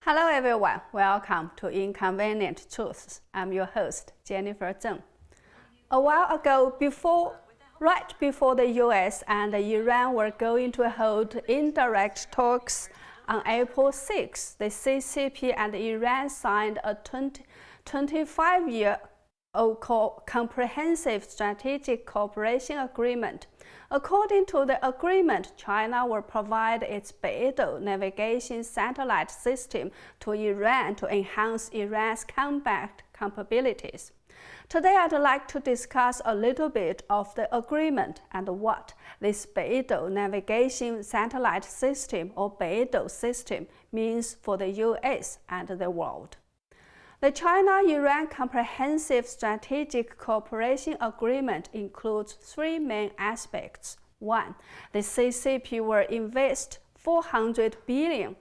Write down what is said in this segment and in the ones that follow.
Hello everyone, welcome to Inconvenient Truths. I'm your host, Jennifer Zeng. A while ago, right before the US and Iran were going to hold indirect talks on April 6, the CCP and Iran signed a 25-year comprehensive strategic cooperation agreement. According to the agreement, China will provide its BeiDou Navigation Satellite System to Iran to enhance Iran's combat capabilities. Today, I'd like to discuss a little bit of the agreement and what this BeiDou Navigation Satellite System, or BeiDou system, means for the US and the world. The China-Iran Comprehensive Strategic Cooperation Agreement includes three main aspects. One, the CCP will invest $400 billion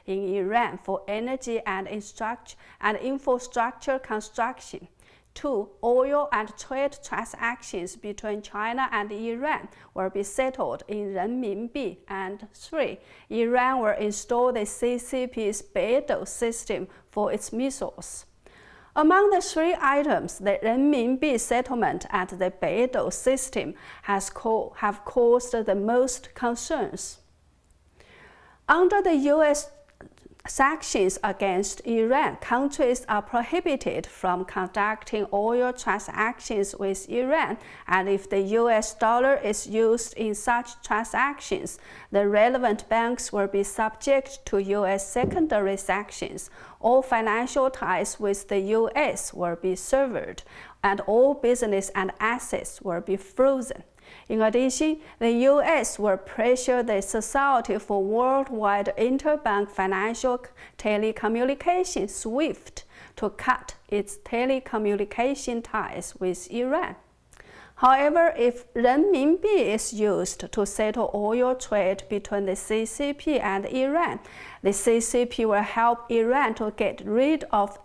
in Iran for energy and infrastructure construction. Two, oil and trade transactions between China and Iran will be settled in renminbi. And three, Iran will install the CCP's BeiDou system for its missiles. Among the three items, the renminbi settlement and the BeiDou system have caused the most concerns. Under the US sanctions against Iran, countries are prohibited from conducting oil transactions with Iran, and if the US dollar is used in such transactions, the relevant banks will be subject to US secondary sanctions. All financial ties with the US will be severed, and all business and assets will be frozen. In addition, the U.S. will pressure the Society for Worldwide Interbank Financial Telecommunications (SWIFT) to cut its telecommunication ties with Iran. However, if renminbi is used to settle oil trade between the CCP and Iran, the CCP will help Iran to get rid of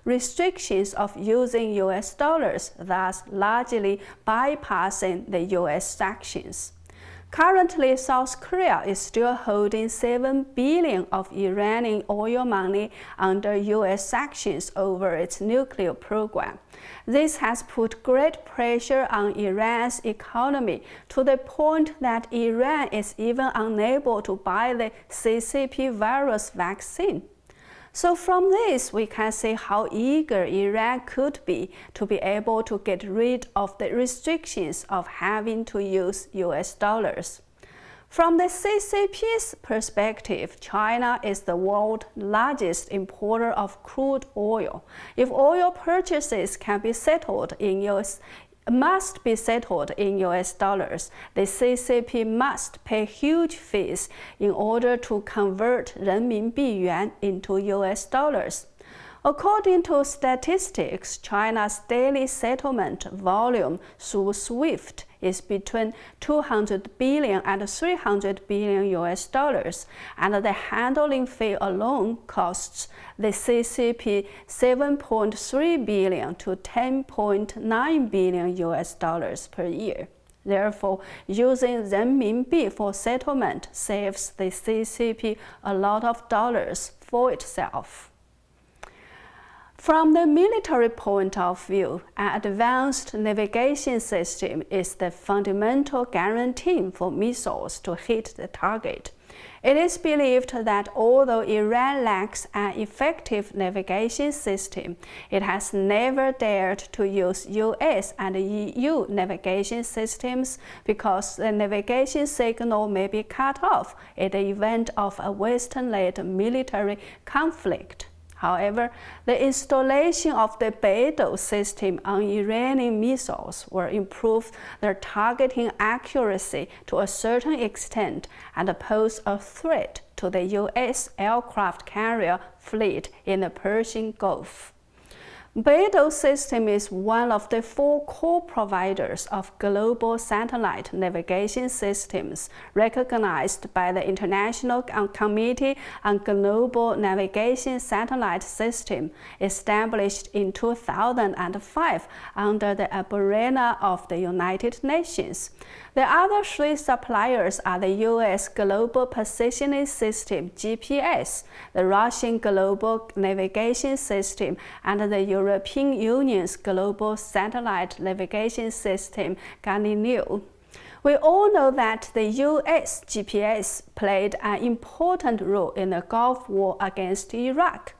restrictions of using US dollars, thus largely bypassing the US sanctions. Currently, South Korea is still holding $7 billion of Iranian oil money under US sanctions over its nuclear program. This has put great pressure on Iran's economy to the point that Iran is even unable to buy the CCP virus vaccine. So from this, we can see how eager Iran could be to be able to get rid of the restrictions of having to use US dollars. From the CCP's perspective, China is the world's largest importer of crude oil. If oil purchases can be settled in must be settled in US dollars, the CCP must pay huge fees in order to convert renminbi yuan into US dollars. According to statistics, China's daily settlement volume through SWIFT is between $200 billion and $300 billion US dollars, and the handling fee alone costs the CCP $7.3 billion to $10.9 billion US dollars per year. Therefore, using renminbi for settlement saves the CCP a lot of dollars for itself. From the military point of view, an advanced navigation system is the fundamental guarantee for missiles to hit the target. It is believed that although Iran lacks an effective navigation system, it has never dared to use US and EU navigation systems because the navigation signal may be cut off in the event of a Western-led military conflict. However, the installation of the BeiDou system on Iranian missiles will improve their targeting accuracy to a certain extent and pose a threat to the US aircraft carrier fleet in the Persian Gulf. BeiDou system is one of the 4 core providers of global satellite navigation systems recognized by the International Committee on Global Navigation Satellite System, established in 2005 under the umbrella of the United Nations. The other 3 suppliers are the US Global Positioning System (GPS), the Russian Global Navigation System, and the European Union's Global Satellite Navigation System (Galileo). We all know that the US GPS played an important role in the Gulf War against Iraq.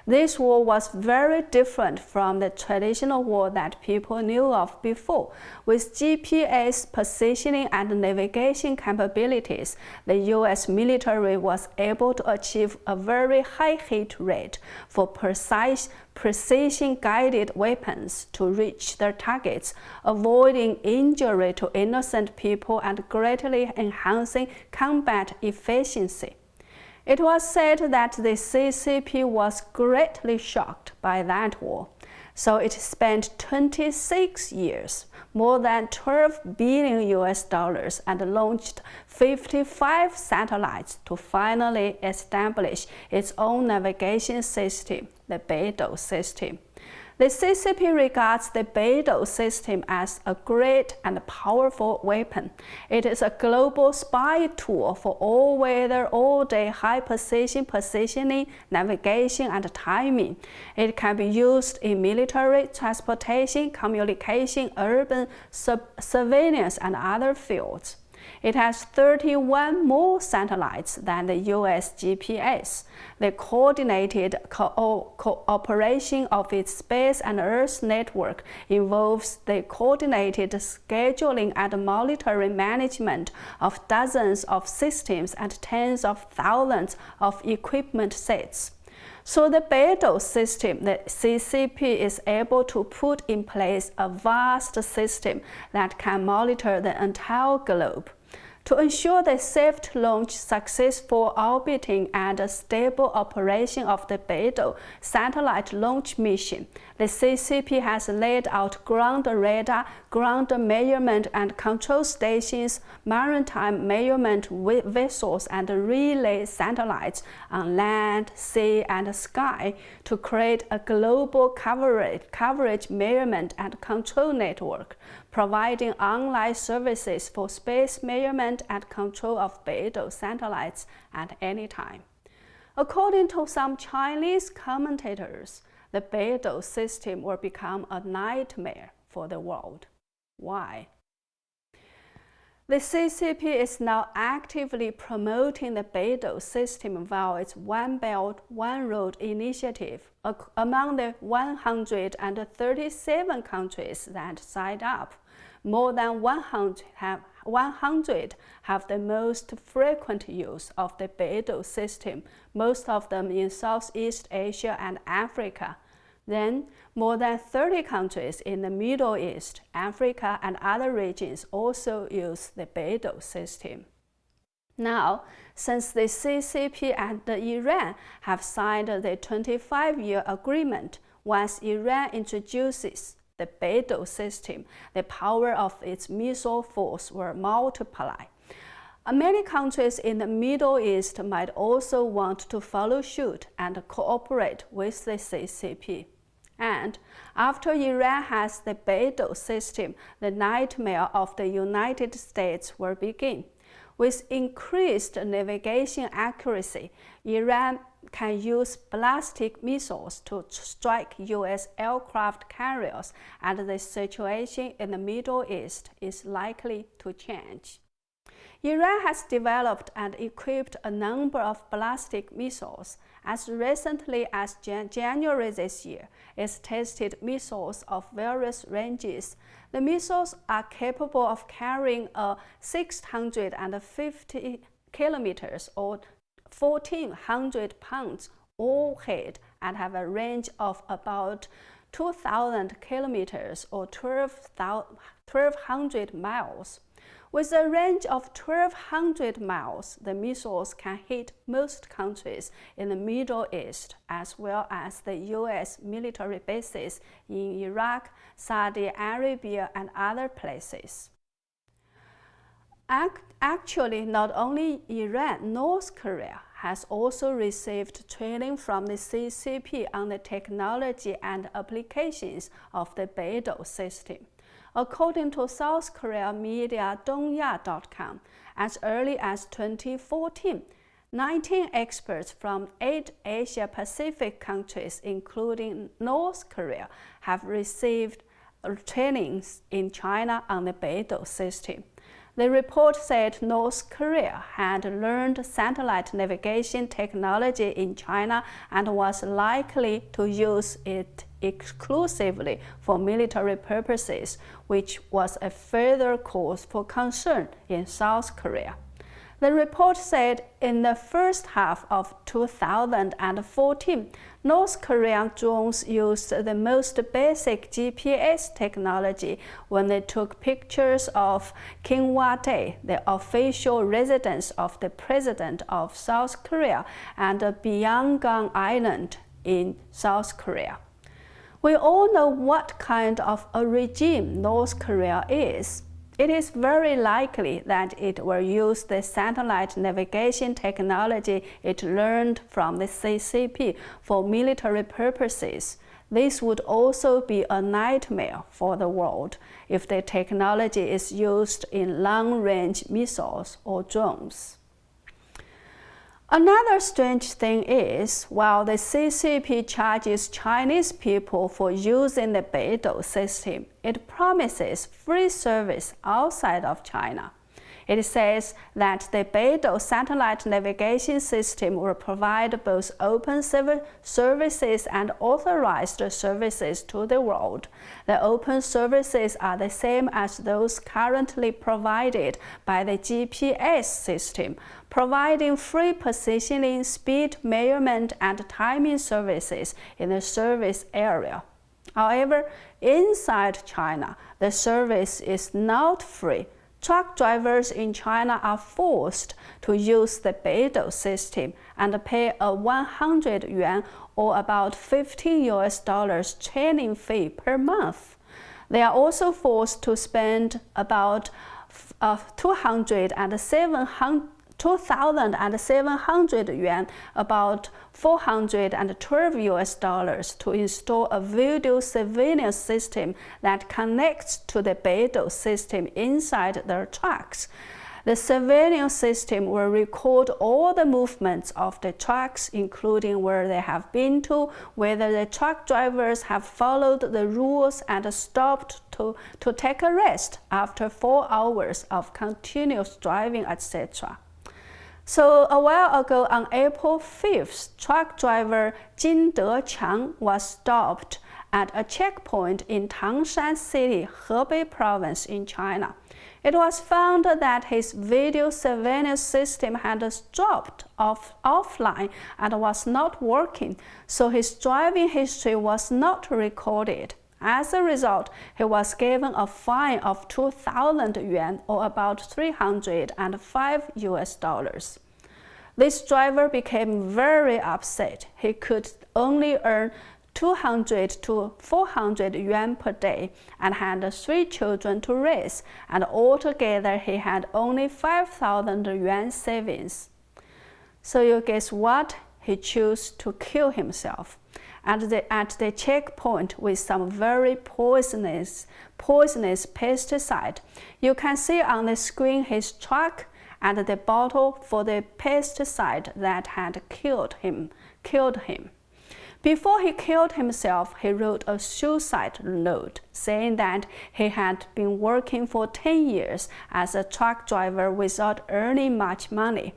This war was very different from the traditional war that people knew of before. With GPS positioning and navigation capabilities, the US military was able to achieve a very high hit rate for precision-guided weapons to reach their targets, avoiding injury to innocent people and greatly enhancing combat efficiency. It was said that the CCP was greatly shocked by that war, so it spent 26 years, more than $12 billion, and launched 55 satellites to finally establish its own navigation system, the BeiDou system. The CCP regards the BeiDou system as a great and powerful weapon. It is a global spy tool for all-weather, all-day high-precision positioning, navigation, and timing. It can be used in military, transportation, communication, urban surveillance, and other fields. It has 31 more satellites than the US GPS. The coordinated cooperation of its space and Earth network involves the coordinated scheduling and monitoring management of dozens of systems and tens of thousands of equipment sets. So the BeiDou system, the CCP, is able to put in place a vast system that can monitor the entire globe. To ensure the safe launch, successful orbiting, and a stable operation of the BeiDou satellite launch mission, the CCP has laid out ground radar, ground measurement and control stations, maritime measurement vessels, and relay satellites on land, sea, and sky to create a global coverage measurement and control network, providing online services for space measurement and control of BeiDou satellites at any time. According to some Chinese commentators, the BeiDou system will become a nightmare for the world. Why? The CCP is now actively promoting the BeiDou system via its One Belt, One Road initiative among the 137 countries that signed up. More than 100 have the most frequent use of the BeiDou system, most of them in Southeast Asia and Africa. Then, more than 30 countries in the Middle East, Africa, and other regions also use the BeiDou system. Now, since the CCP and Iran have signed the 25-year agreement, once Iran introduces the BeiDou system, the power of its missile force will multiply. Many countries in the Middle East might also want to follow suit and cooperate with the CCP. And after Iran has the BeiDou system, the nightmare of the United States will begin. With increased navigation accuracy, Iran can use ballistic missiles to strike US aircraft carriers, and the situation in the Middle East is likely to change. Iran has developed and equipped a number of ballistic missiles. As recently as January this year, it's tested missiles of various ranges. The missiles are capable of carrying a 650 kilometers or 1,400 pounds warhead and have a range of about 2,000 kilometers or 1,200 miles. With a range of 1,200 miles, the missiles can hit most countries in the Middle East, as well as the US military bases in Iraq, Saudi Arabia, and other places. Actually, not only Iran, North Korea has also received training from the CCP on the technology and applications of the BeiDou system. According to South Korea media Dongya.com, as early as 2014, 19 experts from 8 Asia-Pacific countries, including North Korea, have received trainings in China on the BeiDou system. The report said North Korea had learned satellite navigation technology in China and was likely to use it exclusively for military purposes, which was a further cause for concern in South Korea. The report said in the first half of 2014, North Korean drones used the most basic GPS technology when they took pictures of Kinhwa-dae, the official residence of the President of South Korea, and Byanggang Island in South Korea. We all know what kind of a regime North Korea is. It is very likely that it will use the satellite navigation technology it learned from the CCP for military purposes. This would also be a nightmare for the world if the technology is used in long-range missiles or drones. Another strange thing is, while the CCP charges Chinese people for using the BeiDou system, it promises free service outside of China. It says that the BeiDou satellite navigation system will provide both open services and authorized services to the world. The open services are the same as those currently provided by the GPS system, providing free positioning, speed measurement, and timing services in the service area. However, inside China, the service is not free. Truck drivers in China are forced to use the BeiDou system and pay a 100 yuan or about $15 training fee per month. They are also forced to spend about 2,700 yuan, about $412 to install a video surveillance system that connects to the BeiDou system inside their trucks. The surveillance system will record all the movements of the trucks, including where they have been to, whether the truck drivers have followed the rules and stopped to take a rest after 4 hours of continuous driving, etc. So a while ago, on April 5th, truck driver Jin Deqiang was stopped at a checkpoint in Tangshan City, Hebei Province in China. It was found that his video surveillance system had dropped offline and was not working, so his driving history was not recorded. As a result, he was given a fine of 2,000 yuan or about $305. This driver became very upset. He could only earn 200 to 400 yuan per day and had 3 children to raise, and altogether he had only 5,000 yuan savings. So you guess what? He chose to kill himself at the checkpoint with some very poisonous pesticide. You can see on the screen his truck and the bottle for the pesticide that had killed him. Before he killed himself, he wrote a suicide note saying that he had been working for 10 years as a truck driver without earning much money,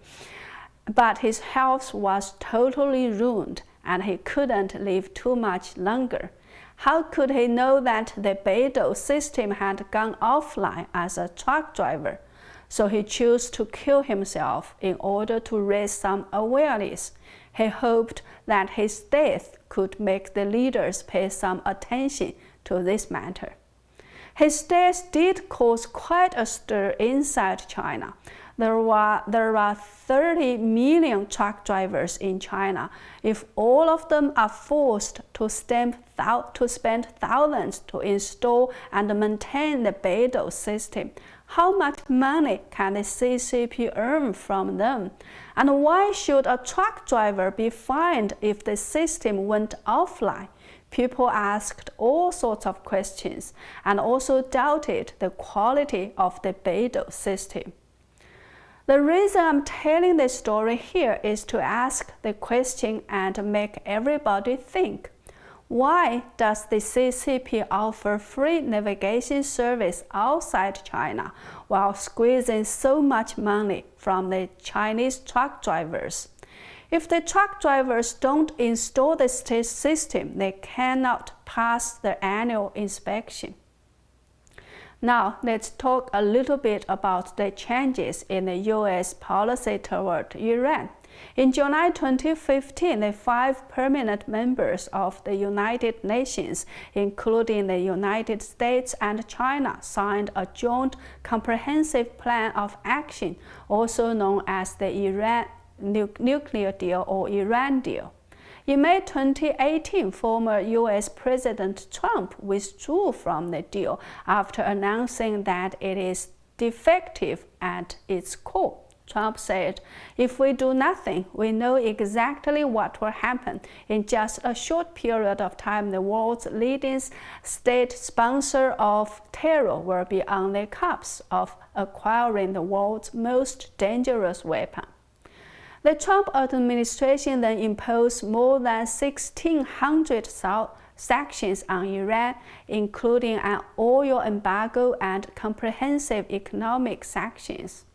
but his health was totally ruined and he couldn't live too much longer. How could he know that the BeiDou system had gone offline as a truck driver? So he chose to kill himself in order to raise some awareness. He hoped that his death could make the leaders pay some attention to this matter. His death did cause quite a stir inside China. There are 30 million truck drivers in China. If all of them are forced to spend thousands to install and maintain the BeiDou system, how much money can the CCP earn from them? And why should a truck driver be fined if the system went offline? People asked all sorts of questions and also doubted the quality of the BeiDou system. The reason I'm telling this story here is to ask the question and make everybody think. Why does the CCP offer free navigation service outside China while squeezing so much money from the Chinese truck drivers? If the truck drivers don't install the system, they cannot pass the annual inspection. Now, let's talk a little bit about the changes in the U.S. policy toward Iran. In July 2015, the 5 permanent members of the United Nations, including the United States and China, signed a joint comprehensive plan of action, also known as the Iran nuclear deal or Iran deal. In May 2018, former U.S. President Trump withdrew from the deal after announcing that it is defective at its core. Trump said, "If we do nothing, we know exactly what will happen. In just a short period of time, the world's leading state sponsor of terror will be on the cusp of acquiring the world's most dangerous weapon." The Trump administration then imposed more than 1,600 sanctions on Iran, including an oil embargo and comprehensive economic sanctions.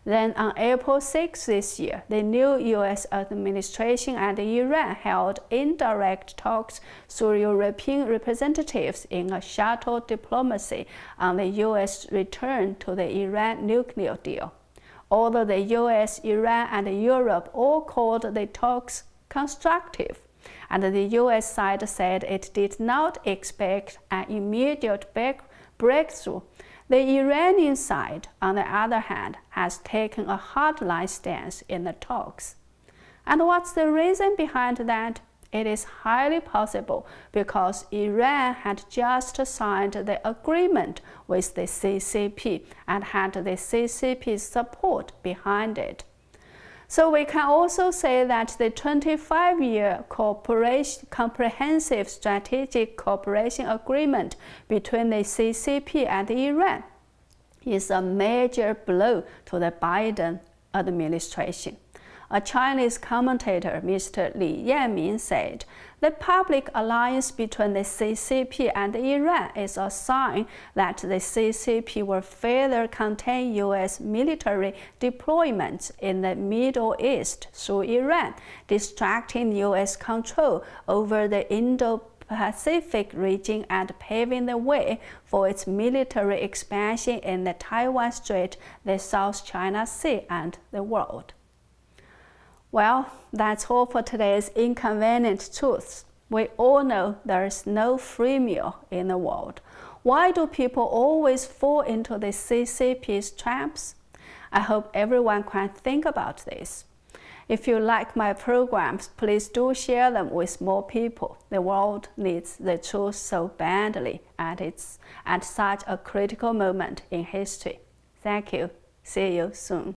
Then on April 6 this year, the new U.S. administration and Iran held indirect talks through European representatives in a shuttle diplomacy on the U.S. return to the Iran nuclear deal. Although the US, Iran, and Europe all called the talks constructive, and the US side said it did not expect an immediate breakthrough, the Iranian side, on the other hand, has taken a hardline stance in the talks. And what's the reason behind that? It is highly possible because Iran had just signed the agreement with the CCP and had the CCP's support behind it. So we can also say that the 25-year comprehensive strategic cooperation agreement between the CCP and Iran is a major blow to the Biden administration. A Chinese commentator, Mr. Li Yanming, said, "The public alliance between the CCP and Iran is a sign that the CCP will further contain U.S. military deployments in the Middle East through Iran, distracting U.S. control over the Indo-Pacific region and paving the way for its military expansion in the Taiwan Strait, the South China Sea, and the world." Well, that's all for today's Inconvenient Truths. We all know there is no free meal in the world. Why do people always fall into the CCP's traps? I hope everyone can think about this. If you like my programs, please do share them with more people. The world needs the truth so badly at such a critical moment in history. Thank you. See you soon.